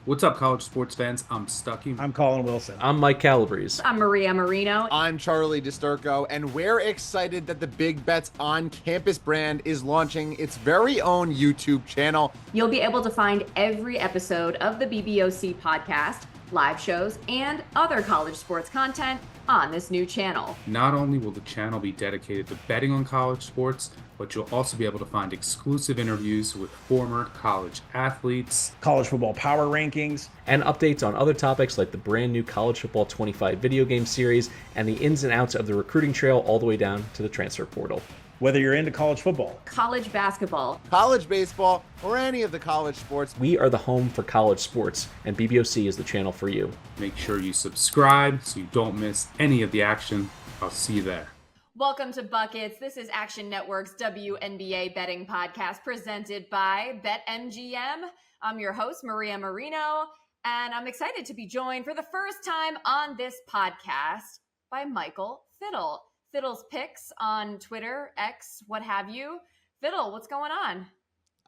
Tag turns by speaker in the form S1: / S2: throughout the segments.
S1: What's up, college sports fans? I'm Stucky.
S2: I'm Colin Wilson.
S3: I'm Mike Calabrese.
S4: I'm Maria Marino.
S5: I'm Charlie DiSturco, and we're excited that the Big Bets on Campus brand is launching its very own YouTube channel.
S4: You'll be able to find every episode of the BBOC podcast, live shows, and other college sports content on this new channel.
S1: Not only will the channel be dedicated to betting on college sports, but you'll also be able to find exclusive interviews with former college athletes,
S2: college football power rankings,
S3: and updates on other topics like the brand new College Football 25 video game series and the ins and outs of the recruiting trail all the way down to the transfer portal.
S2: Whether you're into college football,
S4: college basketball,
S5: college baseball, or any of the college sports,
S3: we are the home for college sports, and BBOC is the channel for you.
S1: Make sure you subscribe so you don't miss any of the action. I'll see you there.
S4: Welcome to Buckets. This is Action Network's WNBA betting podcast presented by BetMGM. I'm your host, Maria Marino, and I'm excited to be joined for the first time on this podcast by Michael Fiddle. Fiddle's picks on Twitter, X, what have you. Fiddle, what's going on?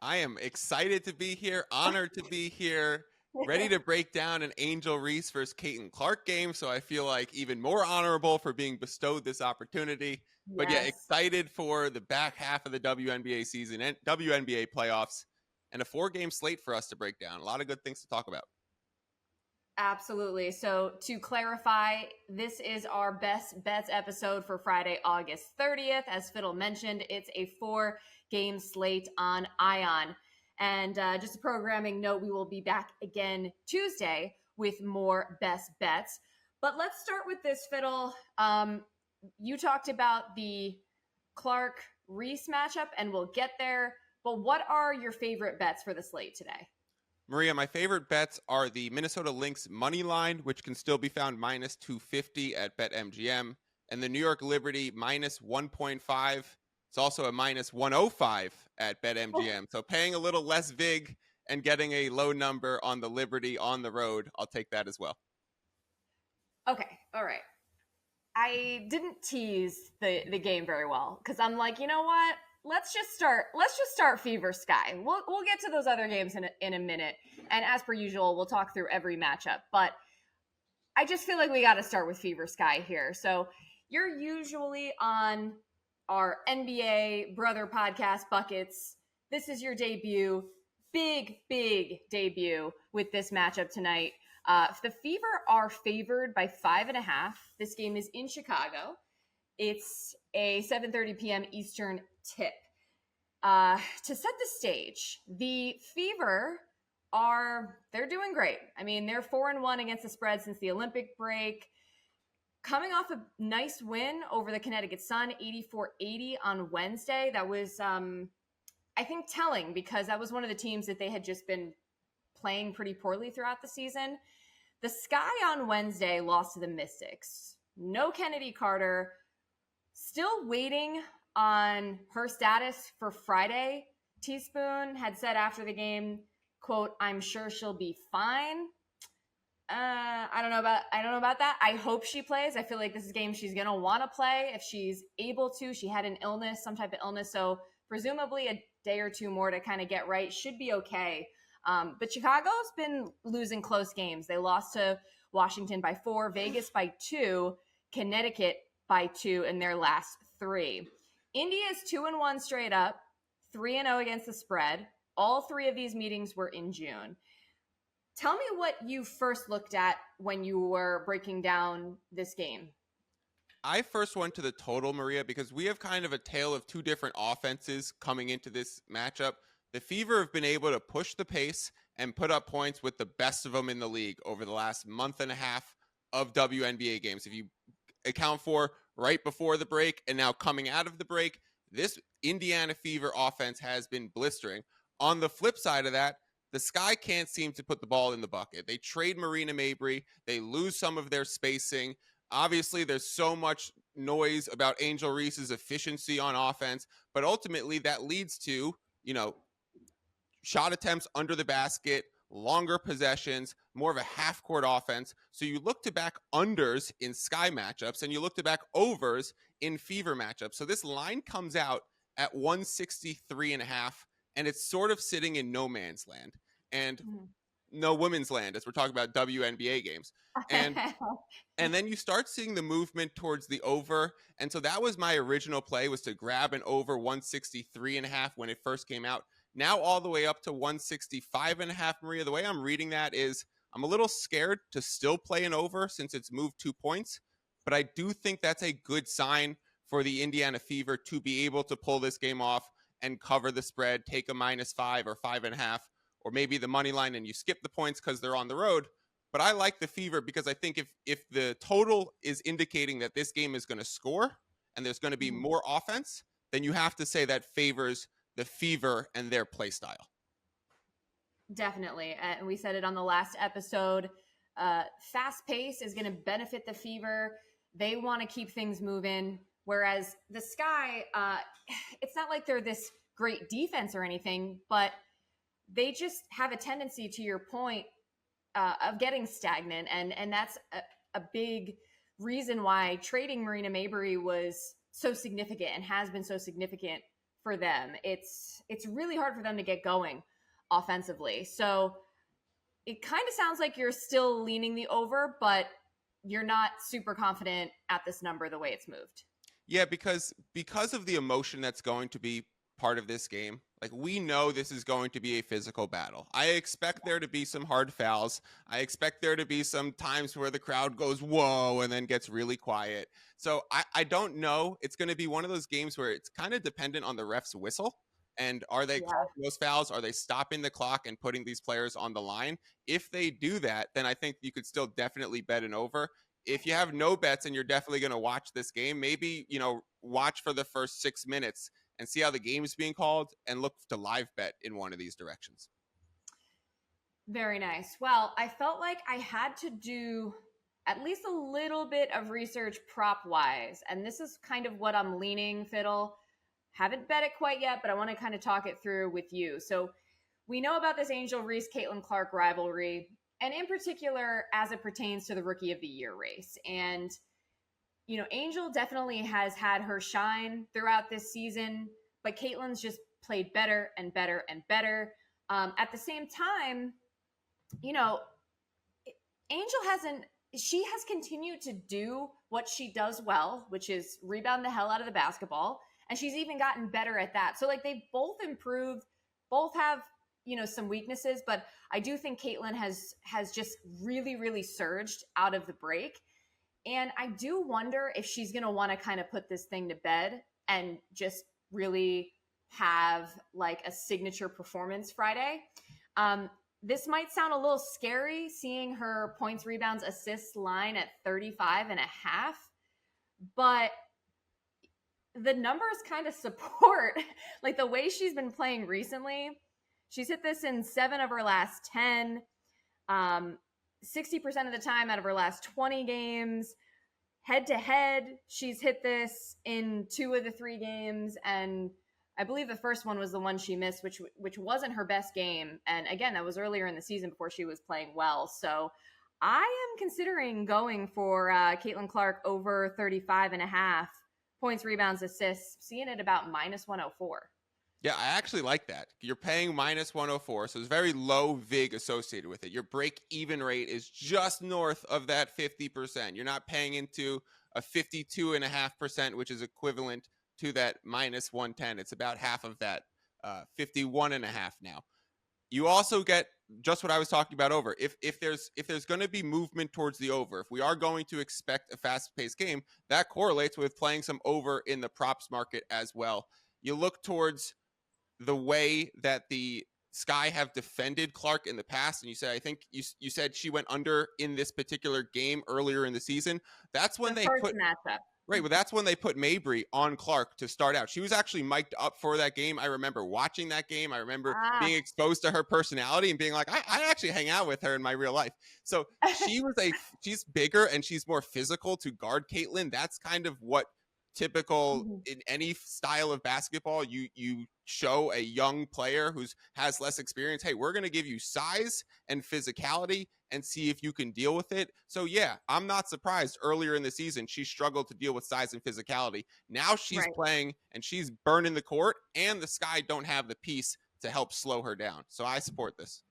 S6: I am excited to be here, honored to be here, ready to break down an Angel Reese versus Caitlin Clark game. So I feel like even more honorable for being bestowed this opportunity. Yes. But yeah, excited for the back half of the WNBA season and WNBA playoffs and a 4-game slate for us to break down. A lot of good things to talk about.
S4: Absolutely. So to clarify, this is our best bets episode for Friday, August 30th. As Fiddle mentioned, it's a 4-game slate on Ion. And just a programming note, we will be back again Tuesday with more best bets. But let's start with this, Fiddle. You talked about the Clark-Reese matchup, and we'll get there. But what are your favorite bets for the slate today?
S6: Maria, my favorite bets are the Minnesota Lynx money line, which can still be found minus 250 at BetMGM, and the New York Liberty minus 1.5. It's also a minus 105 at BetMGM. So paying a little less vig and getting a low number on the Liberty on the road, I'll take that as well.
S4: Okay, all right. I didn't tease the game very well because I'm like, you know what? Let's just start Fever Sky. We'll get to those other games in a minute. And as per usual, we'll talk through every matchup. But I just feel like we got to start with Fever Sky here. So you're usually on our NBA brother podcast, Buckets. This is your debut. Big debut with this matchup tonight. The Fever are favored by 5.5. This game is in Chicago. It's a 7:30 p.m. Eastern tip. To set the stage, the Fever they're doing great. I mean, they're 4-1 against the spread since the Olympic break. Coming off a nice win over the Connecticut Sun, 84-80 on Wednesday. That was, I think, telling because that was one of the teams that they had just been playing pretty poorly throughout the season. The Sky on Wednesday lost to the Mystics. No Kennedy Carter. Still waiting on her status for Friday. Teaspoon had said after the game, quote, "I'm sure she'll be fine." I don't know about that. I hope she plays. I feel like this is a game she's going to want to play if she's able to. She had an illness, some type of illness. So presumably a day or two more to kind of get right. Should be okay. But Chicago's been losing close games. They lost to Washington by 4, Vegas by 2, Connecticut by 2 in their last 3. India's 2-1 straight up, 3-0 against the spread. All 3 of these meetings were in June. Tell me what you first looked at when you were breaking down this game.
S6: I first went to the total, Maria, because we have kind of a tale of 2 different offenses coming into this matchup. The Fever have been able to push the pace and put up points with the best of them in the league over the last month and a half of WNBA games. If you account for right before the break and now coming out of the break, this Indiana Fever offense has been blistering. On the flip side of that, the Sky can't seem to put the ball in the bucket. They trade Marina Mabry. They lose some of their spacing. Obviously, there's so much noise about Angel Reese's efficiency on offense, but ultimately that leads to, shot attempts under the basket, longer possessions, more of a half-court offense. So you look to back unders in Sky matchups, and you look to back overs in Fever matchups. So this line comes out at 163.5, and it's sort of sitting in no man's land. And no women's land as we're talking about WNBA games. And and then you start seeing the movement towards the over. And so that was my original play, was to grab an over 163.5 when it first came out. Now all the way up to 165.5, Maria. The way I'm reading that is I'm a little scared to still play an over since it's moved 2 points. But I do think that's a good sign for the Indiana Fever to be able to pull this game off and cover the spread, take a -5 or 5.5, or maybe the money line and you skip the points because they're on the road. But I like the Fever because I think if the total is indicating that this game is going to score and there's going to be more offense, then you have to say that favors the Fever and their play style.
S4: Definitely. And we said it on the last episode. Fast pace is going to benefit the Fever. They want to keep things moving. Whereas the Sky, it's not like they're this great defense or anything, but they just have a tendency, to your point, of getting stagnant. And that's a big reason why trading Marina Mabrey was so significant and has been so significant for them. It's really hard for them to get going offensively. So it kind of sounds like you're still leaning the over, but you're not super confident at this number the way it's moved.
S6: Yeah, because of the emotion that's going to be part of this game. Like, we know this is going to be a physical battle. I expect there to be some hard fouls. I expect there to be some times where the crowd goes, whoa, and then gets really quiet. So I don't know. It's going to be one of those games where it's kind of dependent on the ref's whistle. And are they calling those fouls? Are they stopping the clock and putting these players on the line? If they do that, then I think you could still definitely bet an over. If you have no bets and you're definitely going to watch this game, maybe, watch for the first 6 minutes and see how the game is being called and look to live bet in one of these directions.
S4: Very nice. Well, I felt like I had to do at least a little bit of research prop-wise, and this is kind of what I'm leaning, Fiddle. Haven't bet it quite yet, but I want to kind of talk it through with you. So we know about this Angel Reese, Caitlin Clark rivalry, and in particular, as it pertains to the Rookie of the Year race. And, Angel definitely has had her shine throughout this season, but Caitlin's just played better and better and better. At the same time, Angel she has continued to do what she does well, which is rebound the hell out of the basketball. And she's even gotten better at that. So they've both improved, both have, some weaknesses, but I do think Caitlin has just really, really surged out of the break. And I do wonder if she's going to want to kind of put this thing to bed and just really have like a signature performance Friday. This might sound a little scary, seeing her points, rebounds, assists line at 35.5, but the numbers kind of support like the way she's been playing recently. She's hit this in 7 of her last 10, 60% of the time out of her last 20 games. Head to head, she's hit this in 2 of the 3 games. And I believe the first one was the one she missed, which wasn't her best game. And again, that was earlier in the season before she was playing well. So I am considering going for Caitlin Clark over 35.5 points, rebounds, assists, seeing it about -104.
S6: Yeah, I actually like that. You're paying -104, so there's very low VIG associated with it. Your break-even rate is just north of that 50%. You're not paying into a 52.5%, which is equivalent to that -110. It's about half of that, 51.5 now. You also get just what I was talking about over. If there's going to be movement towards the over, if we are going to expect a fast-paced game, that correlates with playing some over in the props market as well. You look towards the way that the Sky have defended Clark in the past, and you said, I think you said she went under in this particular game earlier in the season. That's when they put
S4: matchup.
S6: Right, well, that's when they put Mabrey on Clark to start out. She was actually mic'd up for that game. I remember watching that game. I remember being exposed to her personality and being like, I actually hang out with her in my real life. So she's bigger and she's more physical to guard Caitlin. That's kind of what typical in any style of basketball, you show a young player who has less experience. Hey, we're going to give you size and physicality and see if you can deal with it. So yeah, I'm not surprised earlier in the season she struggled to deal with size and physicality. Now she's playing and she's burning the court, and the Sky don't have the piece to help slow her down. So I support this.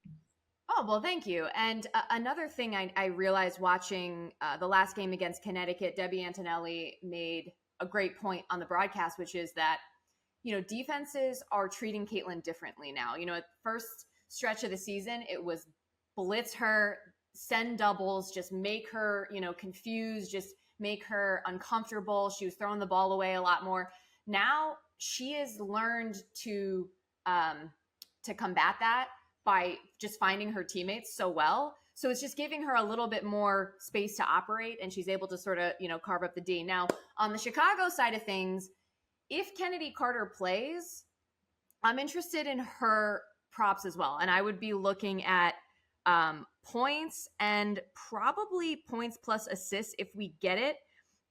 S4: Oh, well, thank you. And another thing I realized watching the last game against Connecticut, Debbie Antonelli made a great point on the broadcast, which is that, defenses are treating Caitlin differently now. At first stretch of the season, it was blitz her, send doubles, just make her, confused, just make her uncomfortable. She was throwing the ball away a lot more. Now she has learned to combat that by just finding her teammates so well. So it's just giving her a little bit more space to operate, and she's able to sort of, carve up the D. Now, on the Chicago side of things, if Kennedy Carter plays, I'm interested in her props as well. And I would be looking at points and probably points plus assists if we get it.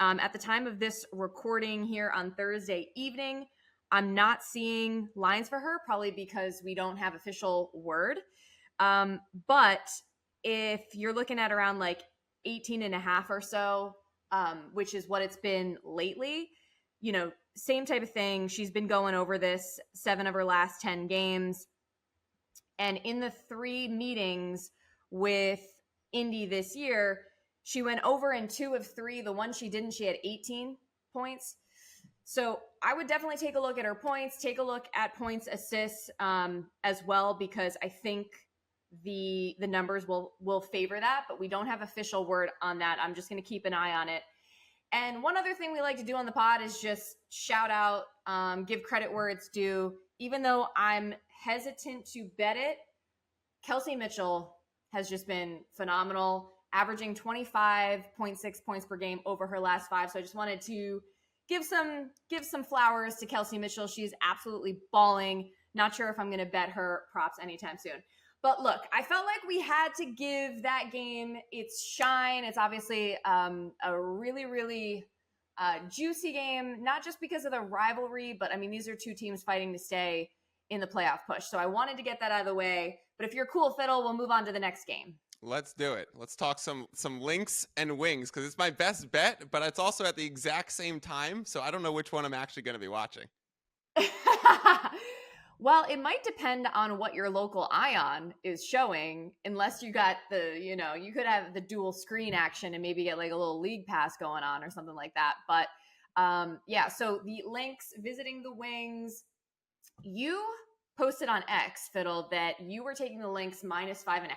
S4: At the time of this recording here on Thursday evening, I'm not seeing lines for her, probably because we don't have official word. But if you're looking at around like 18 and a half or so, which is what it's been lately, same type of thing. She's been going over this 7 of her last 10 games. And in the 3 meetings with Indy this year, she went over in 2 of 3. The one she didn't, she had 18 points. So I would definitely take a look at her points, take a look at points, assists as well, because I think the numbers will favor that, but we don't have official word on that. I'm just going to keep an eye on it. And one other thing we like to do on the pod is just shout out, give credit where it's due. Even though I'm hesitant to bet it, Kelsey Mitchell has just been phenomenal, averaging 25.6 points per game over her last 5. So I just wanted to give some flowers to Kelsey Mitchell. She's absolutely balling. Not sure if I'm going to bet her props anytime soon. But look, I felt like we had to give that game its shine. It's obviously a really, really juicy game, not just because of the rivalry, but I mean, these are 2 teams fighting to stay in the playoff push. So I wanted to get that out of the way. But if you're cool, Fiddle, we'll move on to the next game.
S6: Let's do it. Let's talk some Lynx and Wings, because it's my best bet, but it's also at the exact same time. So I don't know which one I'm actually going to be watching.
S4: Well, it might depend on what your local Ion is showing, unless you got you could have the dual screen action and maybe get like a little league pass going on or something like that. But so the Lynx visiting the Wings. You posted on X, Fiddle, that you were taking the Lynx -5.5.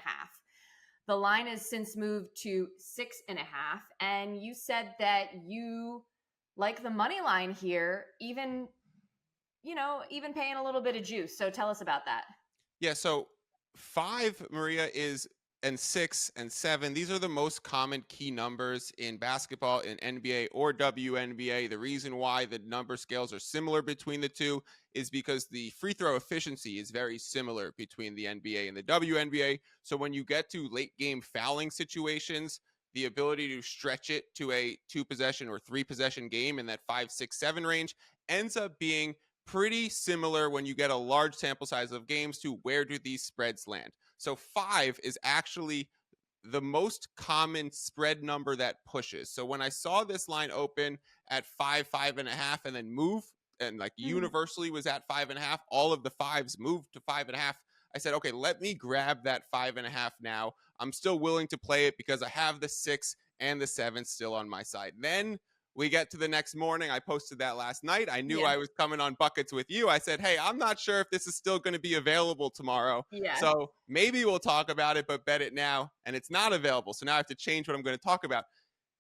S4: The line has since moved to 6.5, and you said that you like the money line here, even paying a little bit of juice. So tell us about that.
S6: Yeah, so 5, Maria, and 6 and 7. These are the most common key numbers in basketball, in NBA or WNBA. The reason why the number scales are similar between the two is because the free throw efficiency is very similar between the NBA and the WNBA. So when you get to late game fouling situations, the ability to stretch it to a 2-possession or 3-possession game in that 5, 6, 7 range ends up being pretty similar when you get a large sample size of games to where do these spreads land. So 5 is actually the most common spread number that pushes. So when I saw this line open at 5, 5.5, and then move, and like universally was at 5.5, all of the 5s moved to 5.5. I said, okay, let me grab that 5.5 now. I'm still willing to play it because I have the 6 and the 7 still on my side. Then we get to the next morning. I posted that last night. I knew I was coming on buckets with you. I said, hey, I'm not sure if this is still going to be available tomorrow.
S4: Yeah.
S6: So maybe we'll talk about it, but bet it now. And it's not available. So now I have to change what I'm going to talk about.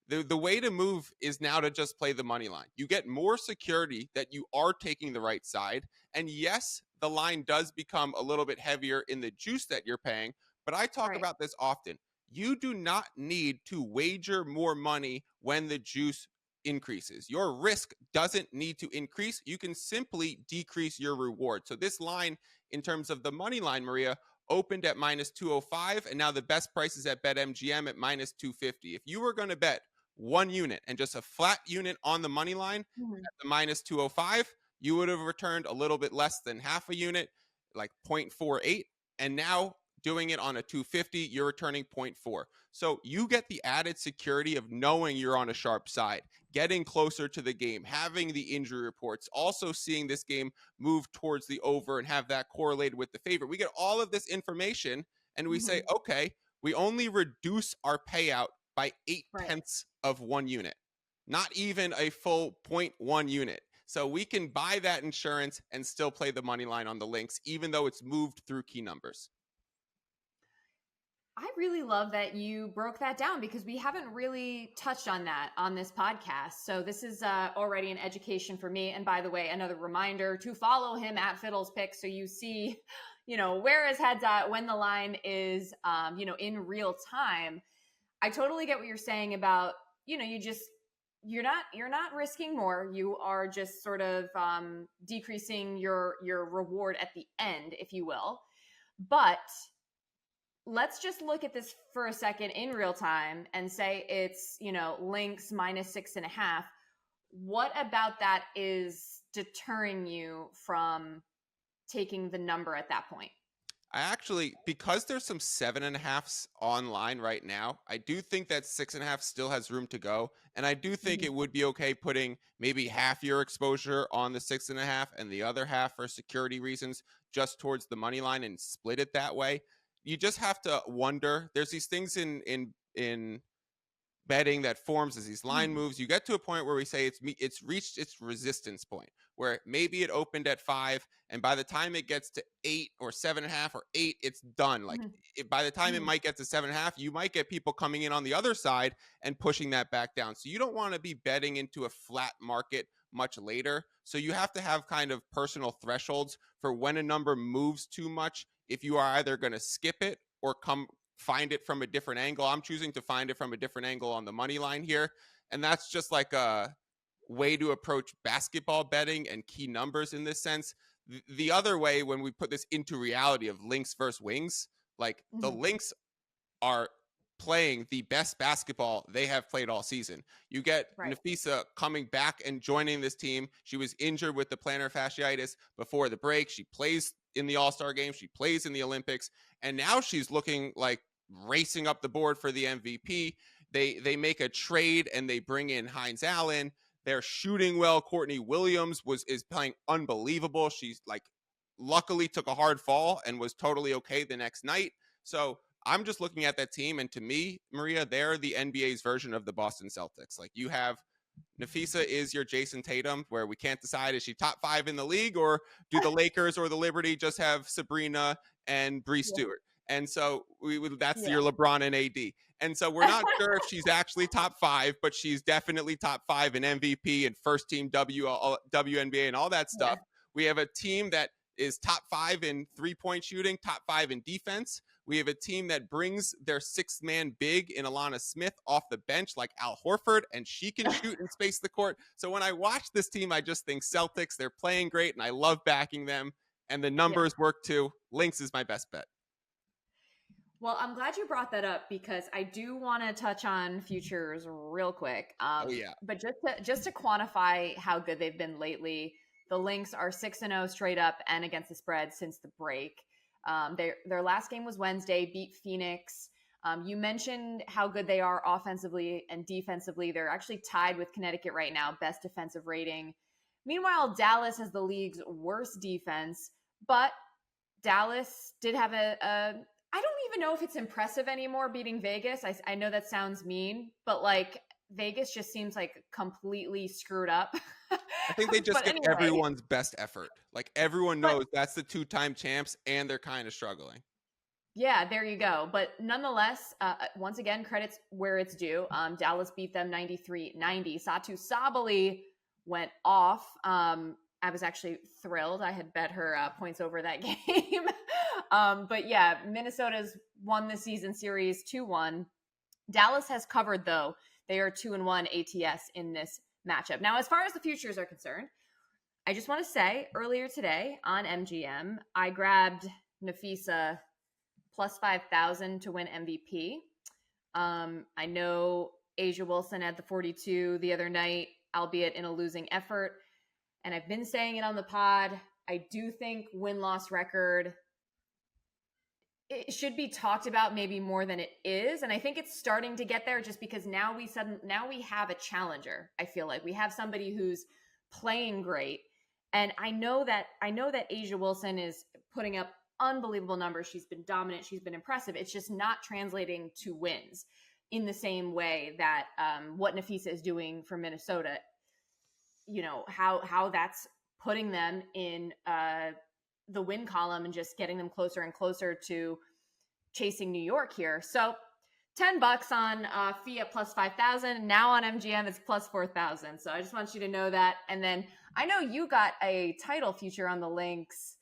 S6: The way to move is now to just play the money line. You get more security that you are taking the right side. And yes, the line does become a little bit heavier in the juice that you're paying. But I talk about this often. You do not need to wager more money when the juice increases. Your risk doesn't need to increase. You can simply decrease your reward. So this line, in terms of the money line, Maria, opened at -205, and now the best price is at BetMGM at -250. If you were going to bet 1 unit and just a flat unit on the money line at the -205, you would have returned a little bit less than half a unit, like 0.48. And now doing it on a 250, you're returning 0.4. So you get the added security of knowing you're on a sharp side, getting closer to the game, having the injury reports, also seeing this game move towards the over and have that correlated with the favorite. We get all of this information, and we say, okay, we only reduce our payout by 0.8 of 1 unit, not even a full 0.1 unit. So we can buy that insurance and still play the money line on the Lynx, even though it's moved through key numbers.
S4: I really love that you broke that down because we haven't really touched on that on this podcast. So this is already an education for me. And by the way, another reminder to follow him at Fiddles Pick so you see, where his head's at when the line is, in real time. I totally get what you're saying about, you're not risking more. You are just sort of decreasing your reward at the end, if you will. But let's just look at this for a second in real time and say it's, Lynx -6.5. What about that is deterring you from taking the number at that point?
S6: I actually, because there's some 7.5s online right now, I do think that 6.5 still has room to go. And I do think it would be okay putting maybe half your exposure on the 6.5 and the other half for security reasons just towards the money line and split it that way. You just have to wonder. There's these things in betting that forms as these line moves. You get to a point where we say it's reached its resistance point, where maybe it opened at 5, and by the time it gets to 8 or 7.5 or 8, it's done. Like by the time it might get to 7.5, you might get people coming in on the other side and pushing that back down. So you don't want to be betting into a flat market much later. So you have to have kind of personal thresholds for when a number moves too much. If you are either going to skip it or find it from a different angle. I'm choosing to find it from a different angle on the money line here. And that's just like a way to approach basketball betting and key numbers in this sense. The other way, when we put this into reality of Lynx versus Wings, like the Lynx are playing the best basketball they have played all season. You get Nafisa coming back and joining this team. She was injured with the plantar fasciitis before the break. She plays in the All-Star game. She plays in the Olympics. And now she's looking like racing up the board for the MVP. They make a trade and they bring in Hines Allen. They're shooting well. Courtney Williams is playing unbelievable. She's like luckily took a hard fall and was totally okay the next night. So I'm just looking at that team, and to me, Maria, they're the NBA's version of the Boston Celtics. Like you have Nafisa is your Jason Tatum, where we can't decide, is she top 5 in the league, or do the Lakers or the Liberty just have Sabrina and Bree Stewart? And so that's your LeBron and AD. And so we're not sure if she's actually top 5, but she's definitely top 5 in MVP and first team WNBA and all that stuff. We have a team that is top 5 in 3-point shooting, top 5 in defense. We have a team that brings their 6-man big in Alana Smith off the bench like Al Horford, and she can shoot and space the court. So when I watch this team, I just think Celtics, they're playing great, and I love backing them. And the numbers work too. Lynx is my best bet.
S4: Well, I'm glad you brought that up because I do want to touch on futures real quick. But just to quantify how good they've been lately, the Lynx are 6-0 straight up and against the spread since the break. Their last game was Wednesday, beat Phoenix. You mentioned how good they are offensively and defensively. They're actually tied with Connecticut right now, best defensive rating. Meanwhile, Dallas has the league's worst defense, but Dallas did have I don't even know if it's impressive anymore beating Vegas. I know that sounds mean, but like Vegas just seems like completely screwed up.
S6: I think they just get everyone's best effort. Like everyone knows that's the 2-time champs and they're kind of struggling.
S4: Yeah, there you go. But nonetheless, once again, credits where it's due. Dallas beat them 93-90. Satu Sabali went off. I was actually thrilled. I had bet her points over that game. But yeah, Minnesota's won the season series 2-1. Dallas has covered, though. They are 2-1 ATS in this matchup. Now, as far as the futures are concerned, I just want to say earlier today on MGM, I grabbed Nafisa plus 5,000 to win MVP. I know Asia Wilson had the 42 the other night, albeit in a losing effort. And I've been saying it on the pod. I do think win-loss record, it should be talked about maybe more than it is. And I think it's starting to get there just because now we have a challenger. I feel like we have somebody who's playing great. And I know that Asia Wilson is putting up unbelievable numbers. She's been dominant. She's been impressive. It's just not translating to wins in the same way that what Nafisa is doing for Minnesota, how that's putting them in the win column and just getting them closer and closer to chasing New York here. So $10 on Fiat plus 5,000. Now on MGM it's plus 4,000. So I just want you to know that. And then I know you got a title future on the Lynx.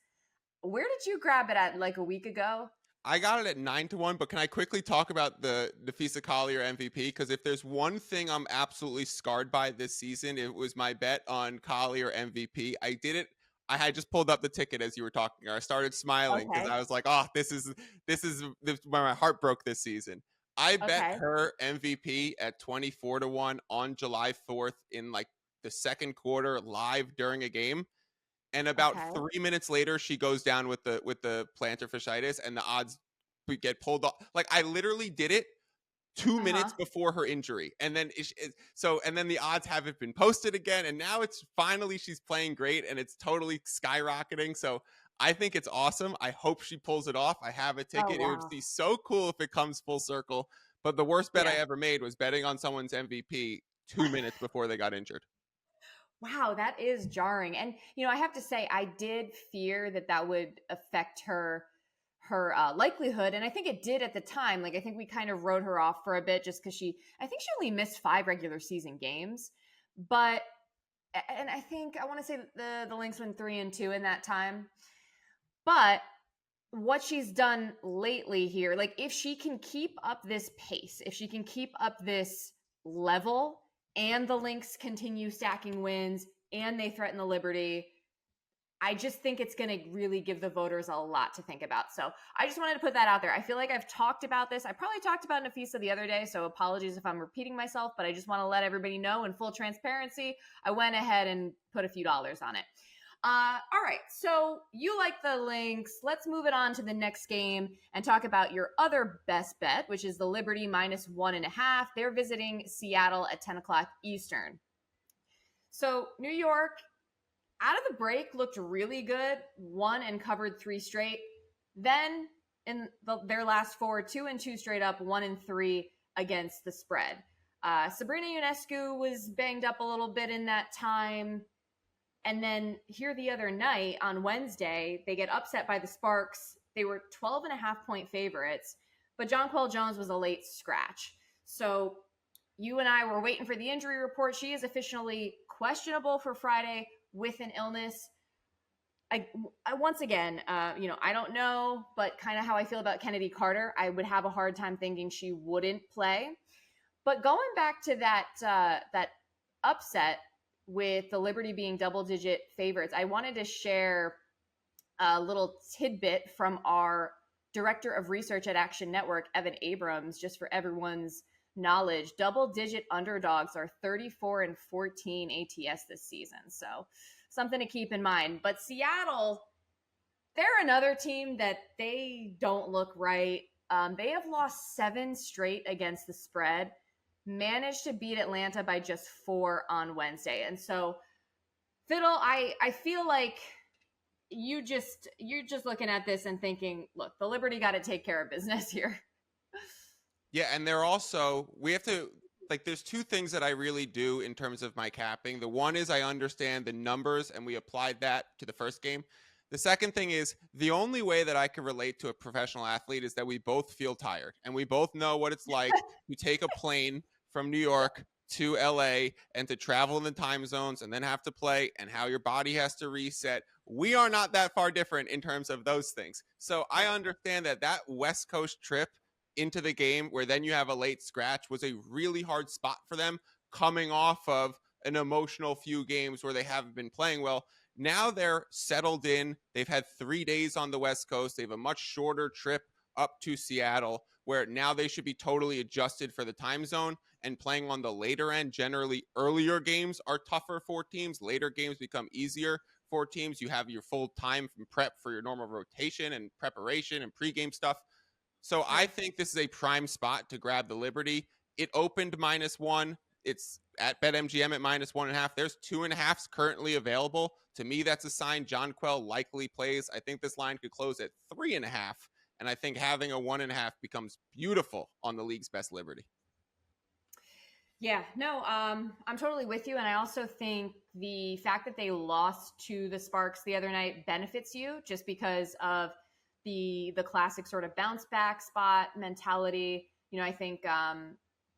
S4: Where did you grab it at like a week ago?
S6: I got it at 9-1, but can I quickly talk about the Nafisa Collier MVP? Because if there's one thing I'm absolutely scarred by this season, it was my bet on Collier MVP. I did it. I had just pulled up the ticket as you were talking. I started smiling because I was like, "Oh, this is where my heart broke this season." I bet her MVP at 24-1 on July 4th in like the second quarter live during a game. And about 3 minutes later, she goes down with the plantar fasciitis, and the odds get pulled off. Like I literally did it 2 minutes before her injury, and then then the odds haven't been posted again, and now it's finally she's playing great, and it's totally skyrocketing. So I think it's awesome. I hope she pulls it off. I have a ticket. It would be so cool if it comes full circle. But the worst bet I ever made was betting on someone's MVP 2 minutes before they got injured.
S4: Wow, that is jarring. And, I have to say, I did fear that would affect her likelihood. And I think it did at the time. Like, I think we kind of wrote her off for a bit just because I think she only missed 5 regular season games. And I want to say the Lynx went 3-2 in that time. But what she's done lately here, like if she can keep up this pace, if she can keep up this level, and the Lynx continue stacking wins, and they threaten the Liberty, I just think it's going to really give the voters a lot to think about. So I just wanted to put that out there. I feel like I've talked about this. I probably talked about Nafisa the other day, so apologies if I'm repeating myself, but I just want to let everybody know in full transparency, I went ahead and put a few dollars on it. All right, so you like the Lynx. Let's move it on to the next game and talk about your other best bet, which is the Liberty minus 1.5. They're visiting Seattle at 10 o'clock Eastern. So New York, out of the break, looked really good, won and covered 3 straight. Then in their last 4, 2-2 straight up, 1-3 against the spread. Sabrina Ionescu was banged up a little bit in that time. And then here the other night on Wednesday, they get upset by the Sparks. They were 12.5-point favorites, but Jonquel Jones was a late scratch. So you and I were waiting for the injury report. She is officially questionable for Friday with an illness. I once again, I don't know, but kind of how I feel about Kennedy Carter, I would have a hard time thinking she wouldn't play. But going back to that upset with the Liberty being double-digit favorites, I wanted to share a little tidbit from our director of research at Action Network, Evan Abrams, just for everyone's knowledge. Double-digit underdogs are 34-14 ATS this season, so something to keep in mind. But Seattle, they're another team that they don't look right. They have lost 7 straight against the spread. Managed to beat Atlanta by just 4 on Wednesday. And so, Fiddle, I feel like you're just looking at this and thinking, look, the Liberty got to take care of business here.
S6: Yeah, and they're also, we have to, like, there's 2 things that I really do in terms of my capping. The one is I understand the numbers, and we applied that to the first game. The second thing is the only way that I can relate to a professional athlete is that we both feel tired, and we both know what it's like to take a plane from New York to LA and to travel in the time zones and then have to play and how your body has to reset. We are not that far different in terms of those things. So I understand that West Coast trip into the game where then you have a late scratch was a really hard spot for them coming off of an emotional few games where they haven't been playing well. Now they're settled in. They've had 3 days on the West Coast. They have a much shorter trip up to Seattle where now they should be totally adjusted for the time zone and playing on the later end. Generally, earlier games are tougher for teams. Later games become easier for teams. You have your full time from prep for your normal rotation and preparation and pregame stuff. So I think this is a prime spot to grab the Liberty. It opened -1. It's at BetMGM at -1.5. There's 2.5s currently available. To me, that's a sign Jonquel likely plays. I think this line could close at 3.5. And I think having a 1.5 becomes beautiful on the league's best Liberty.
S4: Yeah, no, I'm totally with you. And I also think the fact that they lost to the Sparks the other night benefits you just because of the classic sort of bounce back spot mentality. You know, I think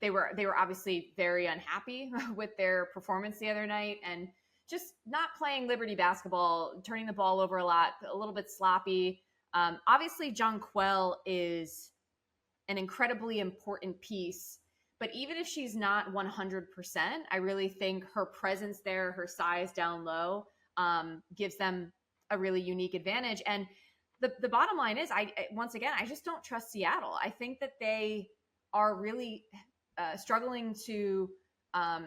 S4: they were obviously very unhappy with their performance the other night and just not playing Liberty basketball, turning the ball over a lot, a little bit sloppy. Obviously, Jonquel is an incredibly important piece. But even if she's not 100%, I really think her presence there, her size down low, gives them a really unique advantage. And the bottom line is, once again, I just don't trust Seattle. I think that they are really struggling to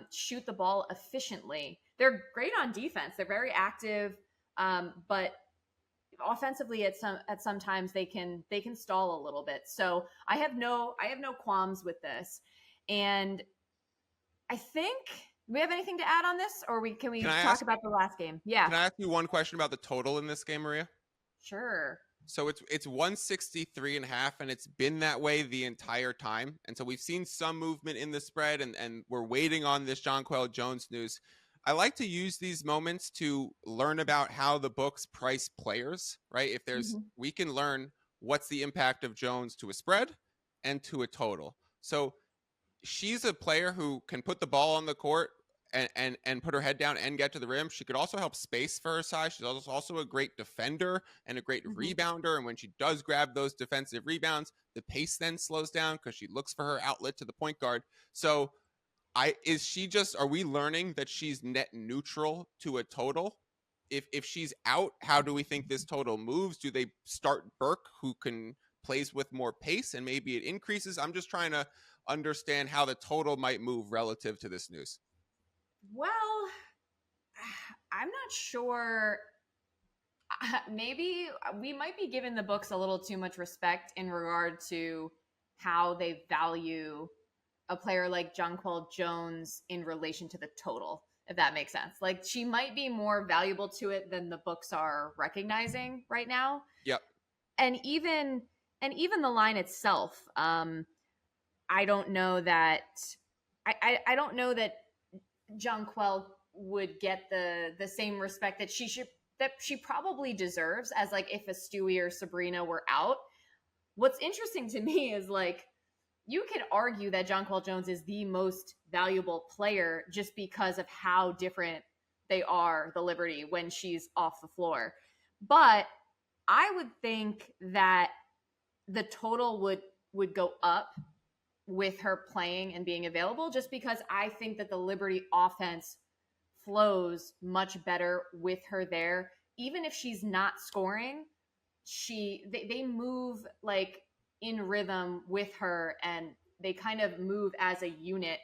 S4: shoot the ball efficiently. They're great on defense. They're very active, but offensively at some times they can stall a little bit. So I have no qualms with this. And I think, do we have anything to add on this, or can we talk about the last game? Yeah.
S6: Can I ask you one question about the total in this game, Maria?
S4: Sure.
S6: So it's 163.5, and it's been that way the entire time. And so we've seen some movement in the spread, and we're waiting on this Jonquel Jones news. I like to use these moments to learn about how the books price players, right? If there's, we can learn what's the impact of Jones to a spread and to a total. So she's a player who can put the ball on the court and put her head down and get to the rim. She could also help space for her size. She's also a great defender and a great rebounder. And when she does grab those defensive rebounds, the pace then slows down because she looks for her outlet to the point guard. So are we learning that she's net neutral to a total? If she's out, how do we think this total moves? Do they start Burke, who plays with more pace, and maybe it increases? I'm just trying to understand how the total might move relative to this news.
S4: Well, I'm not sure. Maybe we might be giving the books a little too much respect in regard to how they value a player like Jonquel Jones in relation to the total, if that makes sense. Like, she might be more valuable to it than the books are recognizing right now.
S6: Yep.
S4: And even the line itself, I don't know that I don't know that Jonquel would get the same respect that she probably deserves as, like, if a Stewie or Sabrina were out. What's interesting to me is, like, you could argue that Jonquel Jones is the most valuable player just because of how different they are, the Liberty, when she's off the floor. But I would think that the total would go up with her playing and being available, just because I think that the Liberty offense flows much better with her there. Even if she's not scoring, they move like in rhythm with her, and they kind of move as a unit.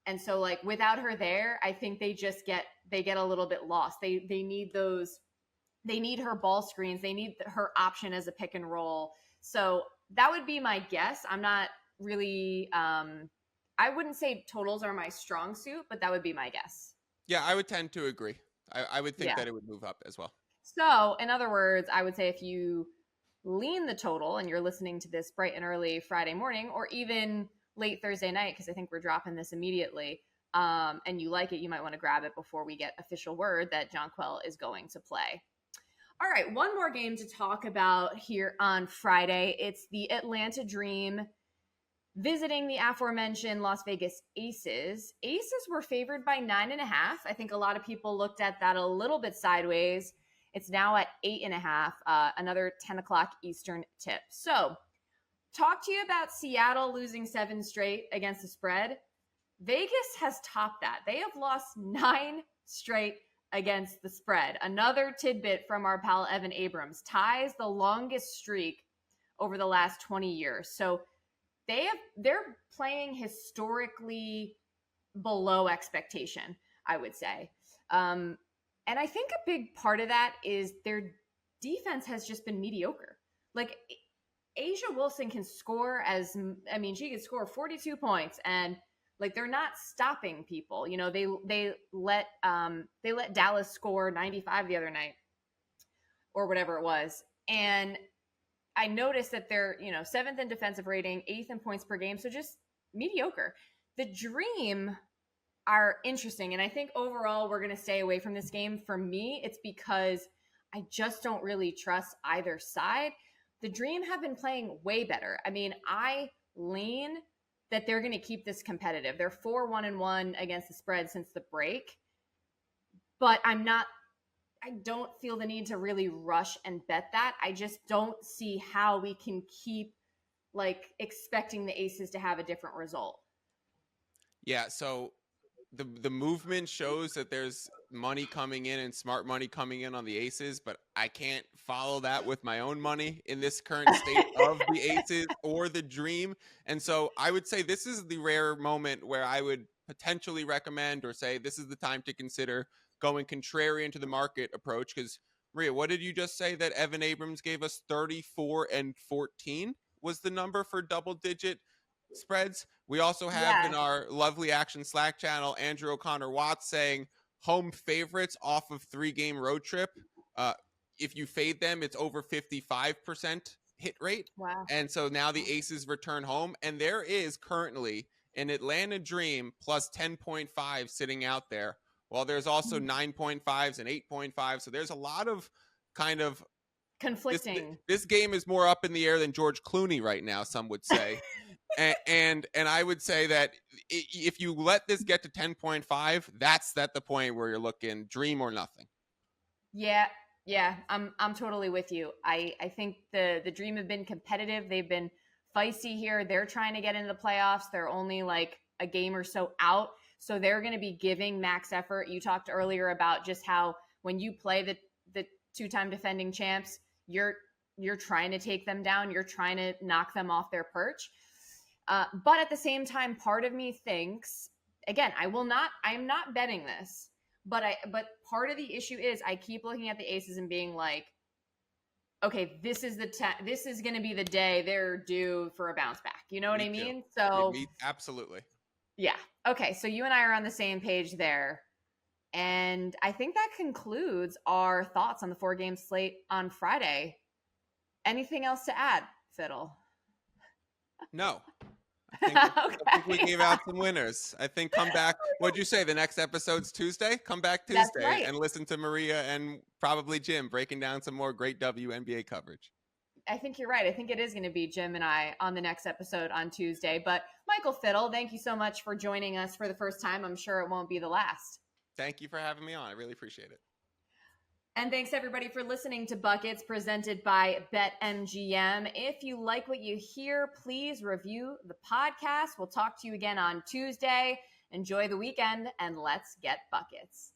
S4: And so, like, without her there, I think they get a little bit lost. They need her ball screens. They need her option as a pick and roll. So that would be my guess. I'm not really, I wouldn't say totals are my strong suit, but that would be my guess.
S6: Yeah, I would tend to agree. I would think that it would move up as well.
S4: So in other words, I would say if you lean the total and you're listening to this bright and early Friday morning, or even late Thursday night, because I think we're dropping this immediately, and you like it, you might want to grab it before we get official word that Jonquel is going to play. All right, one more game to talk about here on Friday. It's the Atlanta Dream visiting the aforementioned Las Vegas Aces. Aces were favored by 9.5. I think a lot of people looked at that a little bit sideways. It's now at 8.5, another 10 o'clock Eastern tip. So, talk to you about Seattle losing 7 straight against the spread. Vegas has topped that. They have lost 9 straight against the spread. Another tidbit from our pal Evan Abrams ties the longest streak over the last 20 years. So they're playing historically below expectation, I would say. And I think a big part of that is their defense has just been mediocre. Like, Asia Wilson can score she can score 42 points and Like they're not stopping people. You know, they let Dallas score 95 the other night or whatever it was. And I noticed that they're, 7th in defensive rating, 8th in points per game. So just mediocre. The Dream are interesting. And I think overall we're going to stay away from this game. For me, it's because I just don't really trust either side. The Dream have been playing way better. I mean, I lean that they're going to keep this competitive. They're 4-1-1 against the spread since the break. But I don't feel the need to really rush and bet that. I just don't see how we can keep expecting the Aces to have a different result.
S6: Yeah, so the movement shows that there's money coming in and smart money coming in on the Aces, but I can't follow that with my own money in this current state of the Aces or the Dream. And so I would say this is the rare moment where I would potentially recommend or say this is the time to consider going contrarian to the market approach. Because Maria, what did you just say that Evan Abrams gave us? 34-14 was the number for double-digit spreads. We also have in our lovely Action Slack channel, Andrew O'Connor Watts saying home favorites off of 3-game road trip. If you fade them, it's over 55% hit rate.
S4: Wow.
S6: And so now the Aces return home, and there is currently an Atlanta Dream plus 10.5 sitting out there, while there's also 9.5s and 8.5. So there's a lot of kind of
S4: conflicting.
S6: This game is more up in the air than George Clooney right now, some would say. and I would say that if you let this get to 10.5, that's at the point where you're looking Dream or nothing.
S4: Yeah, I'm totally with you. I think the Dream have been competitive. They've been feisty here. They're trying to get into the playoffs. They're only like a game or so out. So they're going to be giving max effort. You talked earlier about just how when you play the 2-time defending champs, you're trying to take them down. You're trying to knock them off their perch. But at the same time, part of me thinks, again, I'm not betting this, but part of the issue is I keep looking at the Aces and being like, okay, this is going to be the day they're due for a bounce back. You know what I mean? So
S6: absolutely.
S4: Yeah. Okay. So you and I are on the same page there. And I think that concludes our thoughts on the 4-game slate on Friday. Anything else to add, Fiddle?
S6: No. I think we gave out some winners. I think come back. What'd you say? The next episode's Tuesday? Come back Tuesday and listen to Maria and probably Jim breaking down some more great WNBA coverage.
S4: I think you're right. I think it is going to be Jim and I on the next episode on Tuesday. But Michael Fiddle, thank you so much for joining us for the first time. I'm sure it won't be the last.
S6: Thank you for having me on. I really appreciate it.
S4: And thanks everybody for listening to Buckets presented by BetMGM. If you like what you hear, please review the podcast. We'll talk to you again on Tuesday. Enjoy the weekend and let's get buckets.